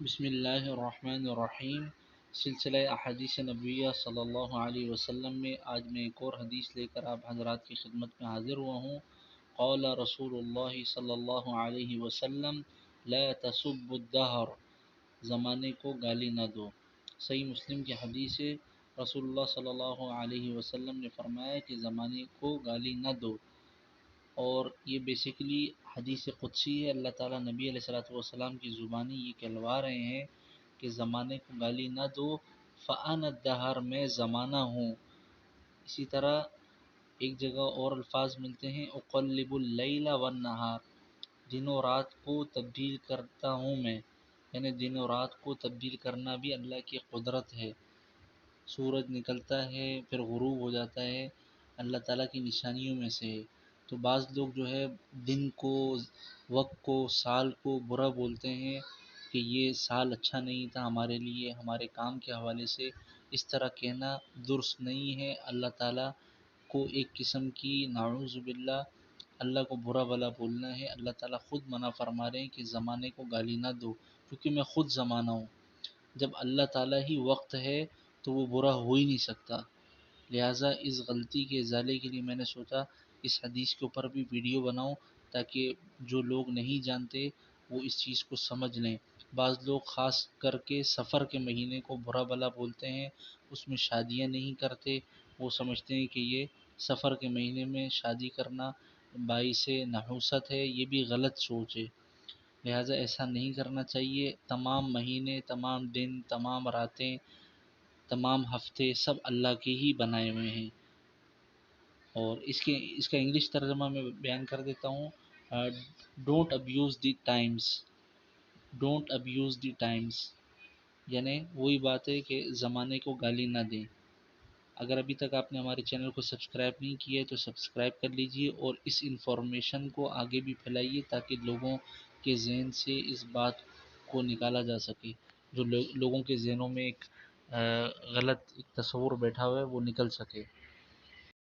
بسم اللہ الرحمن الرحیم۔ سلسلہ احادیث نبویہ صلی اللہ علیہ وسلم میں آج میں ایک اور حدیث لے کر آپ حضرات کی خدمت میں حاضر ہوا ہوں۔ قال رسول اللہ صلی اللہ علیہ وسلم لا تسب الدہر، زمانے کو گالی نہ دو۔ صحیح مسلم کی حدیث ہے، رسول اللہ صلی اللہ علیہ وسلم نے فرمایا کہ زمانے کو گالی نہ دو، اور یہ بیسیکلی حدیث قدسی ہے۔ اللہ تعالیٰ نبی علیہ الصلوۃ والسلام کی زبانی یہ کہلوا رہے ہیں کہ زمانے کو گالی نہ دو، فَأَنَا الدَّهْرُ، میں زمانہ ہوں۔ اسی طرح ایک جگہ اور الفاظ ملتے ہیں، اقلب اللیل والنہار، دن و رات کو تبدیل کرتا ہوں میں، یعنی دن و رات کو تبدیل کرنا بھی اللہ کی قدرت ہے۔ سورج نکلتا ہے پھر غروب ہو جاتا ہے، اللہ تعالیٰ کی نشانیوں میں سے ہے۔ تو بعض لوگ جو ہے دن کو، وقت کو، سال کو برا بولتے ہیں کہ یہ سال اچھا نہیں تھا ہمارے لیے، ہمارے کام کے حوالے سے۔ اس طرح کہنا درست نہیں ہے۔ اللہ تعالیٰ کو ایک قسم کی نعوذ باللہ اللہ کو برا بلا بولنا ہے۔ اللہ تعالیٰ خود منع فرما رہے ہیں کہ زمانے کو گالی نہ دو، کیونکہ میں خود زمانہ ہوں۔ جب اللہ تعالیٰ ہی وقت ہے تو وہ برا ہو ہی نہیں سکتا۔ لہٰذا اس غلطی کے ازالے کے لیے میں نے سوچا اس حدیث کے اوپر بھی ویڈیو بناؤں، تاکہ جو لوگ نہیں جانتے وہ اس چیز کو سمجھ لیں۔ بعض لوگ خاص کر کے سفر کے مہینے کو برا بلا بولتے ہیں، اس میں شادیاں نہیں کرتے، وہ سمجھتے ہیں کہ یہ سفر کے مہینے میں شادی کرنا باعث نحوست ہے۔ یہ بھی غلط سوچ ہے، لہٰذا ایسا نہیں کرنا چاہیے۔ تمام مہینے، تمام دن، تمام راتیں، تمام ہفتے سب اللہ کے ہی بنائے ہوئے ہیں۔ اور اس کا انگلش ترجمہ میں بیان کر دیتا ہوں، don't abuse the Times, don't abuse the Times, یعنی وہی بات ہے کہ زمانے کو گالی نہ دیں۔ اگر ابھی تک آپ نے ہمارے چینل کو سبسکرائب نہیں کیا ہے تو سبسکرائب کر لیجئے، اور اس انفارمیشن کو آگے بھی پھیلائیے تاکہ لوگوں کے ذہن سے اس بات کو نکالا جا سکے، جو لوگوں کے ذہنوں میں ایک غلط ایک تصور بیٹھا ہوا ہے وہ نکل سکے۔